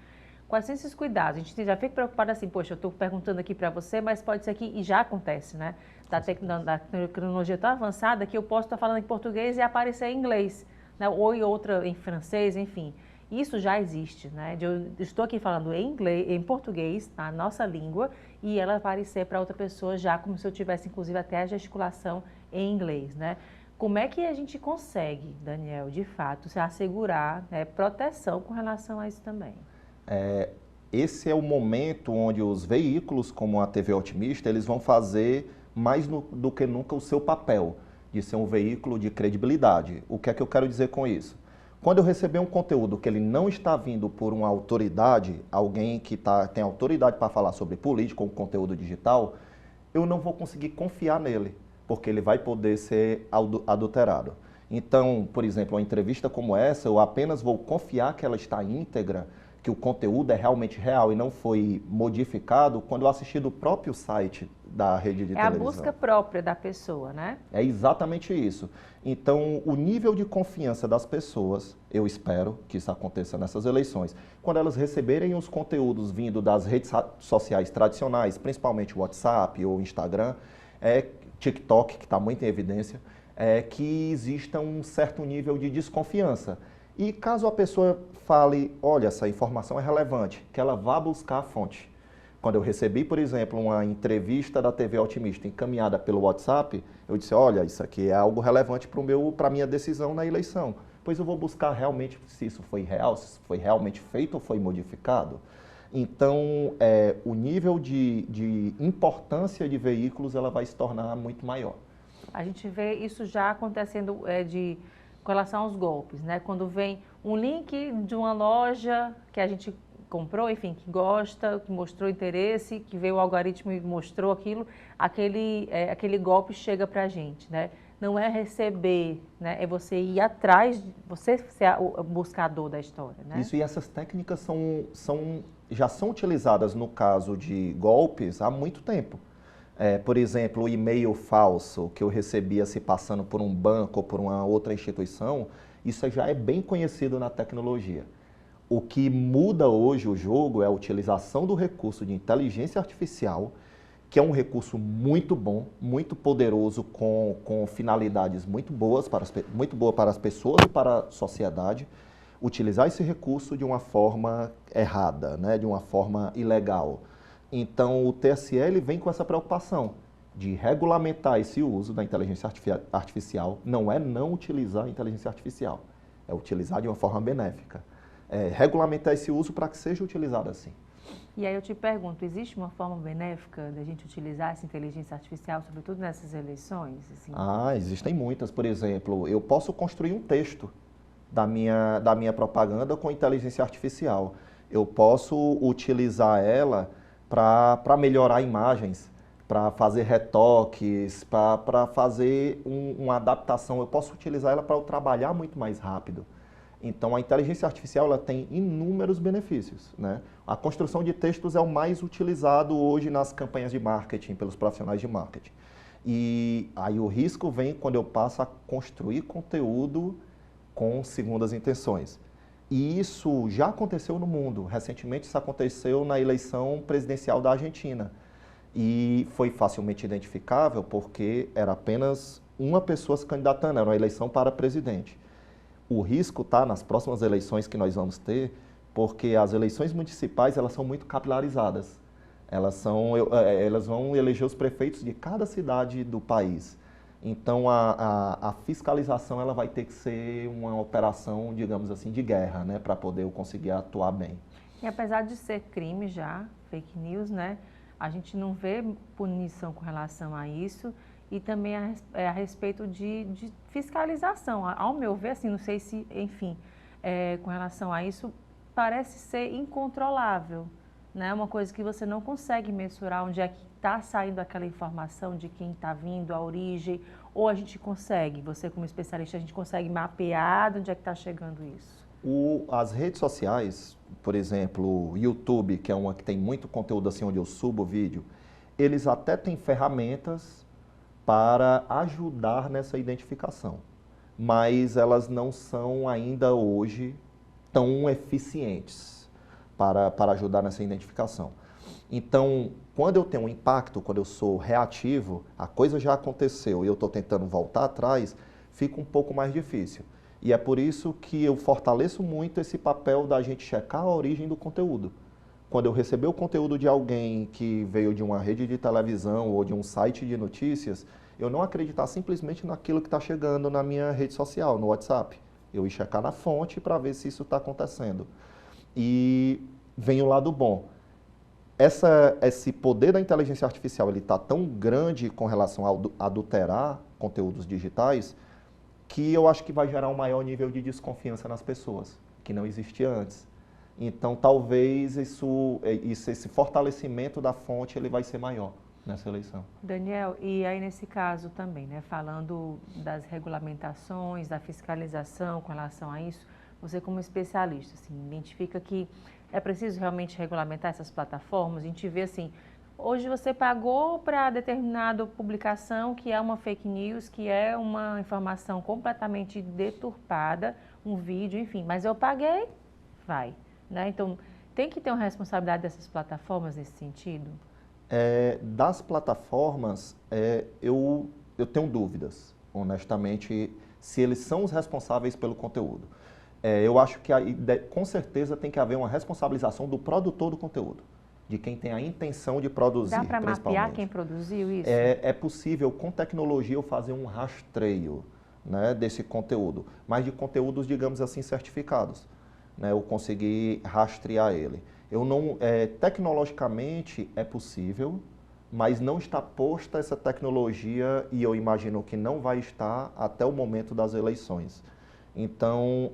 Quais são esses cuidados? A gente já fica preocupado assim, poxa, eu estou perguntando aqui para você, mas pode ser que, e já acontece, né? Da tecnologia tão avançada que eu posso estar falando em português e aparecer em inglês, né? Ou em outra, em francês, enfim. Isso já existe, né? Eu estou aqui falando em inglês, em português, na nossa língua, e ela aparecer para outra pessoa já como se eu tivesse, inclusive, até a gesticulação em inglês, né? Como é que a gente consegue, Daniel, de fato, se assegurar, né, proteção com relação a isso também? Esse é o momento onde os veículos, como a TV Otimista, eles vão fazer mais do que nunca o seu papel de ser um veículo de credibilidade. O que é que eu quero dizer com isso? Quando eu receber um conteúdo que ele não está vindo por uma autoridade, alguém que tem autoridade para falar sobre política ou conteúdo digital, eu não vou conseguir confiar nele, porque ele vai poder ser adulterado. Então, por exemplo, uma entrevista como essa, eu apenas vou confiar que ela está íntegra, que o conteúdo é realmente real e não foi modificado quando eu assisti do próprio site da rede de televisão. É a busca própria da pessoa, né? É exatamente isso. Então, o nível de confiança das pessoas, eu espero que isso aconteça nessas eleições, quando elas receberem os conteúdos vindo das redes sociais tradicionais, principalmente o WhatsApp ou Instagram, TikTok, que está muito em evidência, que exista um certo nível de desconfiança. E caso a pessoa fale, olha, essa informação é relevante, que ela vá buscar a fonte. Quando eu recebi, por exemplo, uma entrevista da TV Otimista encaminhada pelo WhatsApp, eu disse, olha, isso aqui é algo relevante para a minha decisão na eleição. Pois eu vou buscar realmente se isso foi real, se foi realmente feito ou foi modificado. Então, o nível de importância de veículos ela vai se tornar muito maior. A gente vê isso já acontecendo com relação aos golpes, né? Quando vem um link de uma loja que a gente comprou, enfim, que gosta, que mostrou interesse, que veio o algoritmo e mostrou aquilo, aquele golpe chega para a gente, né? Não é receber, né? É você ir atrás, você ser o buscador da história, né? Isso, e essas técnicas já são utilizadas no caso de golpes há muito tempo. Por exemplo, o e-mail falso que eu recebia se passando por um banco ou por uma outra instituição, isso já é bem conhecido na tecnologia. O que muda hoje o jogo é a utilização do recurso de inteligência artificial, que é um recurso muito bom, muito poderoso, com finalidades muito boa para as pessoas e para a sociedade. Utilizar esse recurso de uma forma errada, né, de uma forma ilegal. Então, o TSE ele vem com essa preocupação de regulamentar esse uso da inteligência artificial. Não é não utilizar a inteligência artificial, é utilizar de uma forma benéfica. Regulamentar esse uso para que seja utilizado assim. E aí eu te pergunto, existe uma forma benéfica da gente utilizar essa inteligência artificial, sobretudo nessas eleições? Assim? Existem muitas. Por exemplo, eu posso construir um texto da minha propaganda com inteligência artificial. Eu posso utilizar ela para melhorar imagens, para fazer retoques, para fazer uma adaptação. Eu posso utilizar ela para eu trabalhar muito mais rápido. Então, a inteligência artificial ela tem inúmeros benefícios, né? A construção de textos é o mais utilizado hoje nas campanhas de marketing, pelos profissionais de marketing. E aí o risco vem quando eu passo a construir conteúdo com segundas intenções. E isso já aconteceu no mundo. Recentemente, isso aconteceu na eleição presidencial da Argentina. E foi facilmente identificável porque era apenas uma pessoa se candidatando, era uma eleição para presidente. O risco está nas próximas eleições que nós vamos ter, porque as eleições municipais elas são muito capilarizadas. Elas vão eleger os prefeitos de cada cidade do país. Então, a fiscalização ela vai ter que ser uma operação, digamos assim, de guerra, né, para poder eu conseguir atuar bem. E apesar de ser crime já, fake news, né, a gente não vê punição com relação a isso. E também a respeito de fiscalização. Ao meu ver, assim, não sei se, enfim, com relação a isso, parece ser incontrolável, né? Uma coisa que você não consegue mensurar onde é que está saindo aquela informação de quem está vindo, a origem, ou a gente consegue, você como especialista, a gente consegue mapear de onde é que está chegando isso? As redes sociais, por exemplo, o YouTube, que é uma que tem muito conteúdo assim, onde eu subo o vídeo, eles até têm ferramentas para ajudar nessa identificação, mas elas não são ainda hoje tão eficientes para ajudar nessa identificação. Então, quando eu tenho um impacto, quando eu sou reativo, a coisa já aconteceu e eu estou tentando voltar atrás, fica um pouco mais difícil. E é por isso que eu fortaleço muito esse papel da gente checar a origem do conteúdo. Quando eu receber o conteúdo de alguém que veio de uma rede de televisão ou de um site de notícias, eu não acreditar simplesmente naquilo que está chegando na minha rede social, no WhatsApp. Eu ir checar na fonte para ver se isso está acontecendo. E vem o lado bom. Esse poder da inteligência artificial está tão grande com relação a adulterar conteúdos digitais que eu acho que vai gerar um maior nível de desconfiança nas pessoas, que não existia antes. Então, talvez esse fortalecimento da fonte ele vai ser maior nessa eleição. Daniel, e aí nesse caso também, né, falando das regulamentações, da fiscalização com relação a isso, você como especialista, assim, identifica que é preciso realmente regulamentar essas plataformas? A gente vê assim, hoje você pagou para determinada publicação que é uma fake news, que é uma informação completamente deturpada, um vídeo, enfim, mas eu paguei, vai. Né? Então, tem que ter uma responsabilidade dessas plataformas nesse sentido? Das plataformas, eu tenho dúvidas, honestamente, se eles são os responsáveis pelo conteúdo. Eu acho que com certeza tem que haver uma responsabilização do produtor do conteúdo, de quem tem a intenção de produzir. Dá para mapear quem produziu isso? É possível, com tecnologia, eu fazer um rastreio, né, desse conteúdo, mas de conteúdos, digamos assim, certificados. Né, eu conseguir rastrear ele. Tecnologicamente é possível, mas não está posta essa tecnologia e eu imagino que não vai estar até o momento das eleições. Então,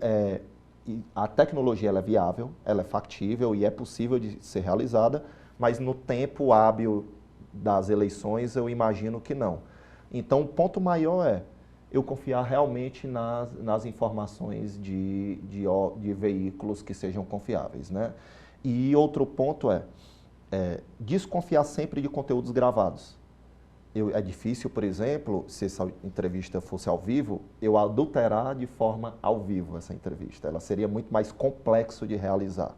a tecnologia ela é viável, ela é factível e é possível de ser realizada, mas no tempo hábil das eleições eu imagino que não. Então o ponto maior é eu confiar realmente nas informações de veículos que sejam confiáveis, né? E outro ponto é desconfiar sempre de conteúdos gravados. É difícil, por exemplo, se essa entrevista fosse ao vivo, eu adulterar de forma ao vivo essa entrevista. Ela seria muito mais complexo de realizar.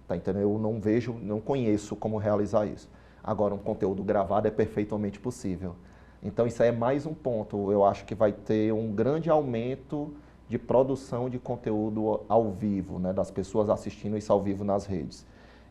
Tá entendendo? Eu não conheço como realizar isso. Agora, um conteúdo gravado é perfeitamente possível. Então, isso aí é mais um ponto. Eu acho que vai ter um grande aumento de produção de conteúdo ao vivo, né, das pessoas assistindo isso ao vivo nas redes.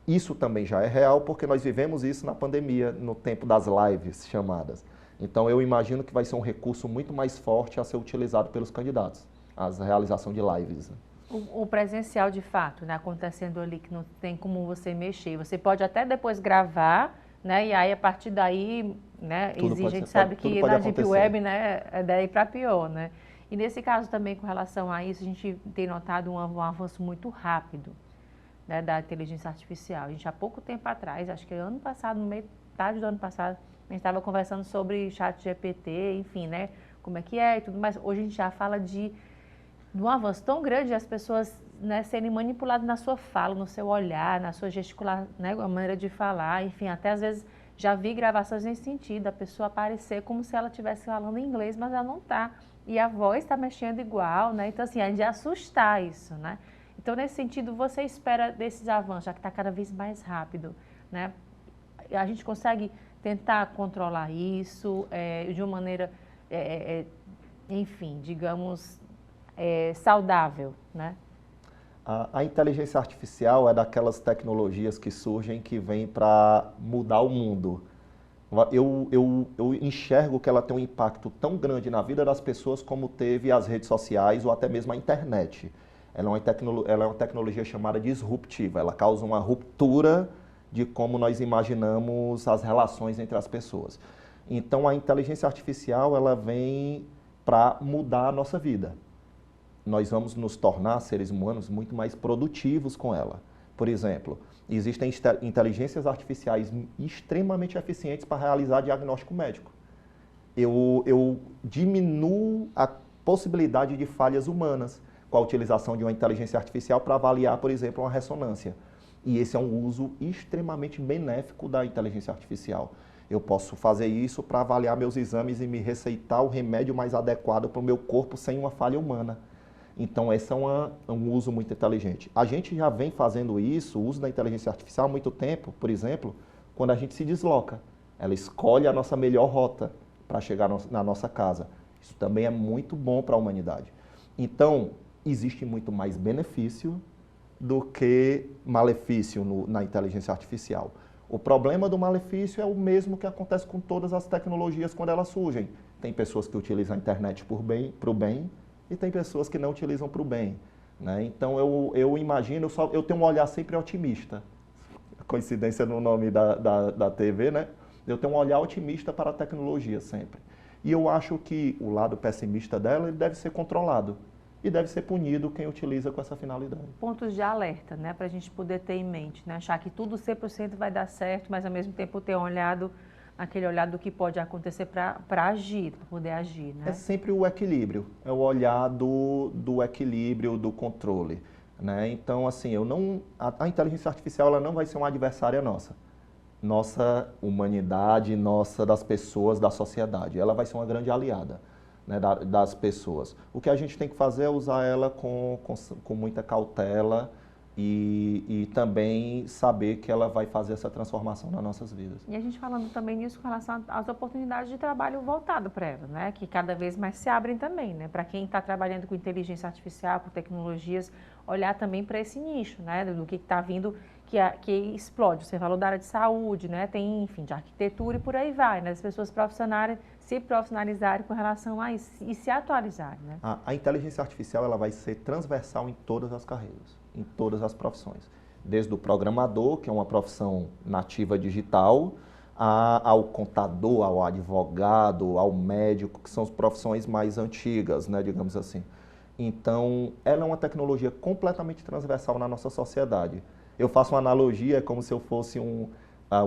Isso também já é real porque nós vivemos isso na pandemia, no tempo das lives chamadas. Então, eu imagino que vai ser um recurso muito mais forte a ser utilizado pelos candidatos, a realização de lives. O presencial, de fato, né, acontecendo ali, que não tem como você mexer. Você pode até depois gravar, né, e aí, a partir daí, né, a gente sabe que na Deep Web, né, é daí para pior, né? E nesse caso também, com relação a isso, a gente tem notado um avanço muito rápido, né, da inteligência artificial. A gente, há pouco tempo atrás, acho que ano passado, no metade do ano passado, a gente estava conversando sobre ChatGPT, enfim, né, como é que é e tudo mais. Hoje a gente já fala de um avanço tão grande, as pessoas, né, serem manipuladas na sua fala, no seu olhar, na sua gesticulação, né, a maneira de falar, enfim, até às vezes já vi gravações nesse sentido, a pessoa aparecer como se ela estivesse falando inglês, mas ela não está. E a voz está mexendo igual, né? Então, assim, é de assustar isso, né? Então, nesse sentido, você espera desses avanços, já que está cada vez mais rápido, né? A gente consegue tentar controlar isso de uma maneira, enfim, digamos, saudável, né? A inteligência artificial é daquelas tecnologias que surgem que vêm para mudar o mundo. Eu enxergo que ela tem um impacto tão grande na vida das pessoas como teve as redes sociais ou até mesmo a internet. Ela é uma tecnologia chamada disruptiva, ela causa uma ruptura de como nós imaginamos as relações entre as pessoas. Então a inteligência artificial ela vem para mudar a nossa vida. Nós vamos nos tornar seres humanos muito mais produtivos com ela. Por exemplo, existem inteligências artificiais extremamente eficientes para realizar diagnóstico médico. Eu diminuo a possibilidade de falhas humanas com a utilização de uma inteligência artificial para avaliar, por exemplo, uma ressonância. E esse é um uso extremamente benéfico da inteligência artificial. Eu posso fazer isso para avaliar meus exames e me receitar o remédio mais adequado para o meu corpo sem uma falha humana. Então, esse é um uso muito inteligente. A gente já vem fazendo isso, o uso da inteligência artificial há muito tempo, por exemplo, quando a gente se desloca. Ela escolhe a nossa melhor rota para chegar na nossa casa. Isso também é muito bom para a humanidade. Então, existe muito mais benefício do que malefício na inteligência artificial. O problema do malefício é o mesmo que acontece com todas as tecnologias quando elas surgem. Tem pessoas que utilizam a internet para o bem, e tem pessoas que não utilizam para o bem, né? Então, eu imagino, eu tenho um olhar sempre otimista. Coincidência no nome da TV, né? Eu tenho um olhar otimista para a tecnologia sempre. E eu acho que o lado pessimista dela ele deve ser controlado. E deve ser punido quem utiliza com essa finalidade. Pontos de alerta, né? Para a gente poder ter em mente, né? Achar que tudo 100% vai dar certo, mas ao mesmo tempo ter aquele olhar do que pode acontecer para agir, para poder agir, né? É sempre o equilíbrio, é o olhar do equilíbrio, do controle, né? Então, assim, a inteligência artificial ela não vai ser uma adversária nossa humanidade, das pessoas, da sociedade. Ela vai ser uma grande aliada, né, das pessoas. O que a gente tem que fazer é usar ela com muita cautela, e também saber que ela vai fazer essa transformação nas nossas vidas. E a gente falando também nisso com relação às oportunidades de trabalho voltado para ela, né? Que cada vez mais se abrem também, né? Para quem está trabalhando com inteligência artificial, com tecnologias, olhar também para esse nicho, né? Do que está vindo, que explode. Você falou da área de saúde, né? Tem, enfim, de arquitetura e por aí vai, né? As pessoas se profissionalizarem com relação a isso e se atualizarem, né? A inteligência artificial ela vai ser transversal em todas as carreiras, em todas as profissões. Desde o programador, que é uma profissão nativa digital, ao contador, ao advogado, ao médico, que são as profissões mais antigas, né, digamos assim. Então, ela é uma tecnologia completamente transversal na nossa sociedade. Eu faço uma analogia, como se eu fosse o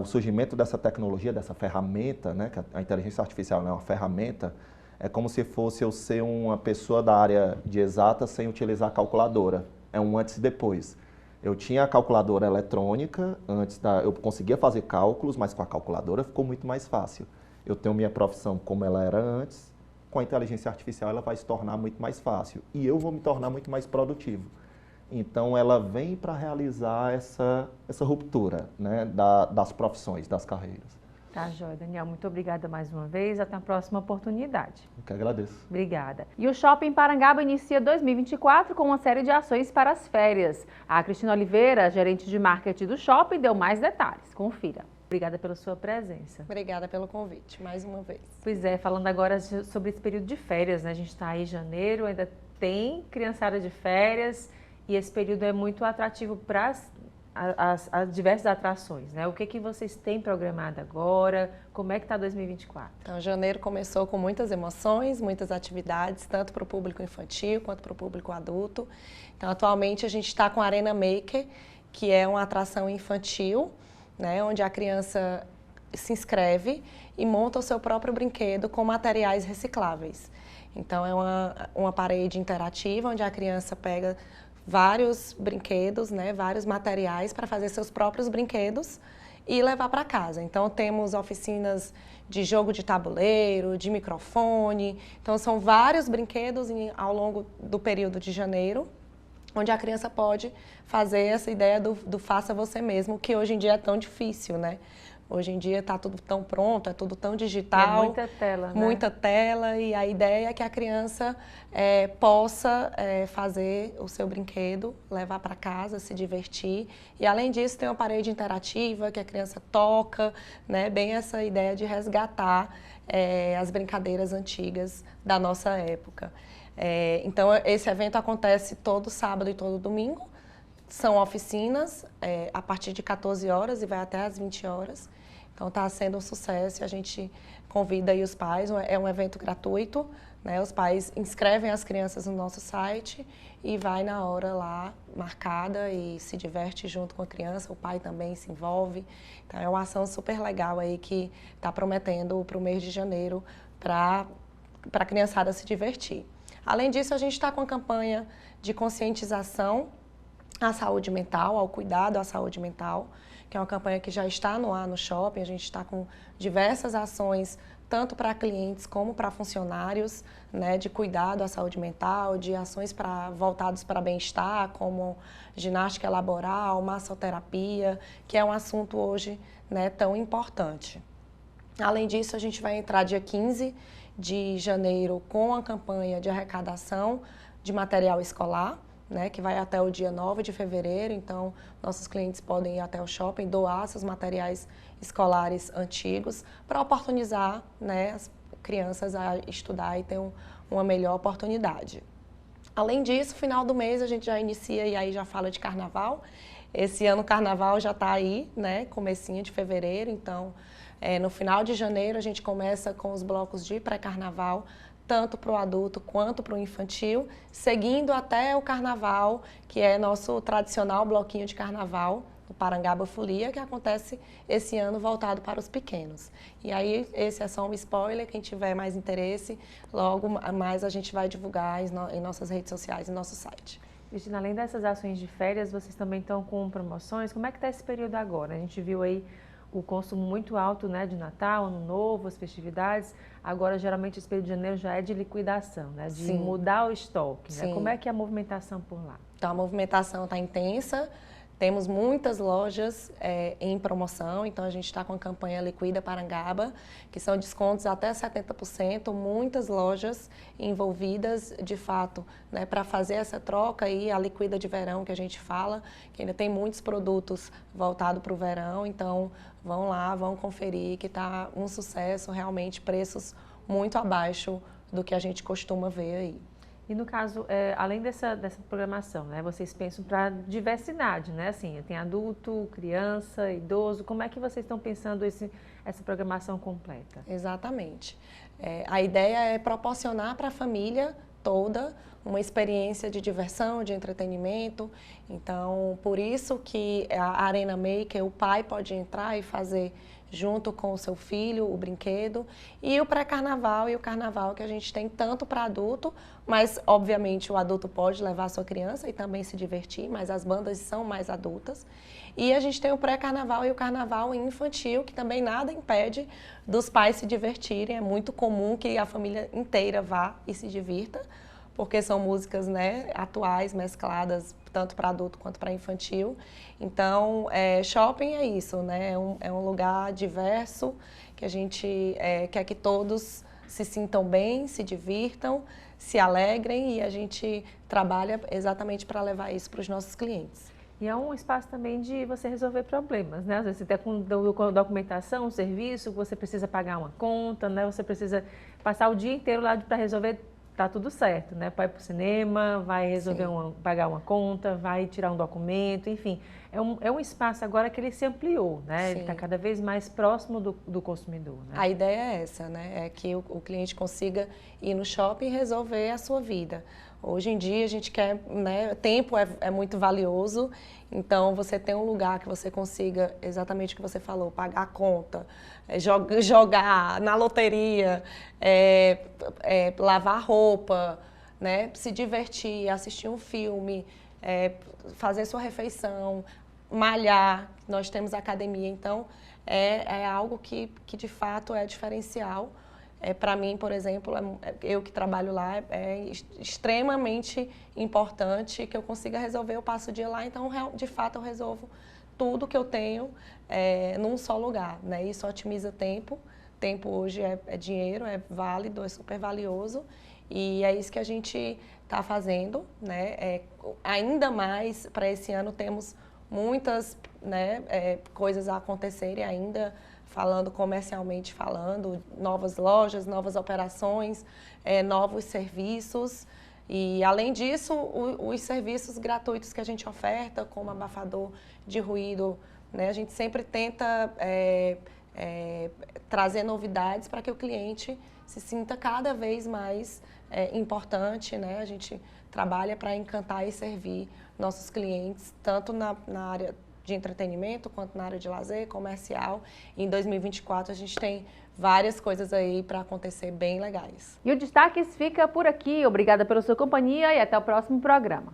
surgimento dessa tecnologia, dessa ferramenta, né, que a inteligência artificial é uma ferramenta, é como se fosse eu ser uma pessoa da área de exatas sem utilizar a calculadora. É um antes e depois. Eu tinha a calculadora eletrônica, eu conseguia fazer cálculos, mas com a calculadora ficou muito mais fácil. Eu tenho minha profissão como ela era antes, com a inteligência artificial ela vai se tornar muito mais fácil e eu vou me tornar muito mais produtivo. Então ela vem para realizar essa ruptura, né, das profissões, das carreiras. Tá, joia, Daniel. Muito obrigada mais uma vez. Até a próxima oportunidade. Eu que agradeço. Obrigada. E o Shopping Parangaba inicia 2024 com uma série de ações para as férias. A Cristina Oliveira, gerente de marketing do shopping, deu mais detalhes. Confira. Obrigada pela sua presença. Obrigada pelo convite, mais uma vez. Pois é, falando agora sobre esse período de férias, né? A gente está aí em janeiro, ainda tem criançada de férias e esse período é muito atrativo para as diversas atrações, né? O que vocês têm programado agora? Como é que está 2024? Então, janeiro começou com muitas emoções, muitas atividades, tanto para o público infantil quanto para o público adulto. Então, atualmente a gente está com a Arena Maker, que é uma atração infantil, né, onde a criança se inscreve e monta o seu próprio brinquedo com materiais recicláveis. Então, é uma parede interativa, onde a criança pega vários brinquedos, né, vários materiais para fazer seus próprios brinquedos e levar para casa. Então, temos oficinas de jogo de tabuleiro, de microfone. Então, são vários brinquedos ao longo do período de janeiro, onde a criança pode fazer essa ideia do faça você mesmo, que hoje em dia é tão difícil, né? Hoje em dia está tudo tão pronto, é tudo tão digital. É muita tela, né? Muita tela, e a ideia é que a criança possa fazer o seu brinquedo, levar para casa, se divertir. E além disso tem uma parede interativa que a criança toca, né? Bem essa ideia de resgatar as brincadeiras antigas da nossa época. Então esse evento acontece todo sábado e todo domingo. São oficinas a partir de 14 horas e vai até às 20 horas. Então está sendo um sucesso e a gente convida aí os pais, é um evento gratuito, né? Os pais inscrevem as crianças no nosso site e vai na hora lá marcada e se diverte junto com a criança, o pai também se envolve. Então é uma ação super legal aí que está prometendo para o mês de janeiro para a criançada se divertir. Além disso, a gente está com a campanha de conscientização à saúde mental, ao cuidado à saúde mental, que é uma campanha que já está no ar no shopping. A gente está com diversas ações, tanto para clientes como para funcionários, né, de cuidado à saúde mental, de ações voltadas para bem-estar, como ginástica laboral, massoterapia, que é um assunto hoje, né, tão importante. Além disso, a gente vai entrar dia 15 de janeiro com a campanha de arrecadação de material escolar, né, que vai até o dia 9 de fevereiro. Então, nossos clientes podem ir até o shopping, doar seus materiais escolares antigos para oportunizar, né, as crianças a estudar e ter uma melhor oportunidade. Além disso, final do mês a gente já inicia e aí já fala de carnaval. Esse ano o carnaval já está aí, né, comecinho de fevereiro. Então, no final de janeiro a gente começa com os blocos de pré-carnaval, tanto para o adulto quanto para o infantil, seguindo até o carnaval, que é nosso tradicional bloquinho de carnaval, o Parangaba Folia, que acontece esse ano voltado para os pequenos. E aí, esse é só um spoiler, quem tiver mais interesse, logo mais a gente vai divulgar em nossas redes sociais e no nosso site. Cristina, além dessas ações de férias, vocês também estão com promoções. Como é que está esse período agora? A gente viu aí o consumo muito alto, né, de Natal, Ano Novo, as festividades. Agora, geralmente, esse período de janeiro já é de liquidação, né, de Sim. mudar o estoque. Né? Sim. Como é que é a movimentação por lá? Então, a movimentação está intensa. Temos muitas lojas em promoção, então a gente está com a campanha Liquida Parangaba, que são descontos até 70%, muitas lojas envolvidas, de fato, né, para fazer essa troca e a Liquida de Verão que a gente fala, que ainda tem muitos produtos voltados para o verão, então vão lá, vão conferir, que está um sucesso, realmente preços muito abaixo do que a gente costuma ver aí. E no caso, além dessa programação, né, vocês pensam para diversidade, né? Assim, tem adulto, criança, idoso. Como é que vocês estão pensando essa programação completa? Exatamente. A ideia é proporcionar para a família toda uma experiência de diversão, de entretenimento. Então, por isso que a Arena Maker, o pai pode entrar e fazer junto com o seu filho o brinquedo, e o pré-carnaval e o carnaval que a gente tem tanto para adulto, mas obviamente o adulto pode levar a sua criança e também se divertir, mas as bandas são mais adultas. E a gente tem o pré-carnaval e o carnaval infantil, que também nada impede dos pais se divertirem. É muito comum que a família inteira vá e se divirta, porque são músicas, né, atuais, mescladas tanto para adulto quanto para infantil. Então, shopping é isso, né? É um lugar diverso, que a gente quer que todos se sintam bem, se divirtam, se alegrem, e a gente trabalha exatamente para levar isso para os nossos clientes. E é um espaço também de você resolver problemas, né? Às vezes você tem com documentação, um serviço, você precisa pagar uma conta, né? Você precisa passar o dia inteiro lá para resolver. Tá tudo certo, né? Vai para o cinema, vai resolver pagar uma conta, vai tirar um documento, enfim. É um espaço agora que ele se ampliou, né? Sim. Ele está cada vez mais próximo do consumidor, né? A ideia é essa, né? É que o cliente consiga ir no shopping e resolver a sua vida. Hoje em dia a gente quer, né? Tempo é muito valioso, então você tem um lugar que você consiga, exatamente o que você falou, pagar a conta, jogar na loteria, lavar roupa, né? Se divertir, assistir um filme, fazer sua refeição, malhar. Nós temos academia, então é algo que de fato é diferencial. Para mim, por exemplo, eu que trabalho lá, é extremamente importante que eu consiga resolver. Eu passo o dia lá, então de fato eu resolvo tudo que eu tenho num só lugar, né? Isso otimiza tempo. Tempo hoje é dinheiro, é válido, é super valioso, e é isso que a gente está fazendo, né? Ainda mais para esse ano temos muitas, né, coisas a acontecerem ainda, falando comercialmente falando, novas lojas, novas operações, novos serviços. E, além disso, os serviços gratuitos que a gente oferta, como abafador de ruído, né? A gente sempre tenta trazer novidades para que o cliente se sinta cada vez mais importante, né? A gente trabalha para encantar e servir nossos clientes, tanto na área de entretenimento, quanto na área de lazer, comercial. Em 2024 a gente tem várias coisas aí para acontecer bem legais. E o Destaques fica por aqui. Obrigada pela sua companhia e até o próximo programa.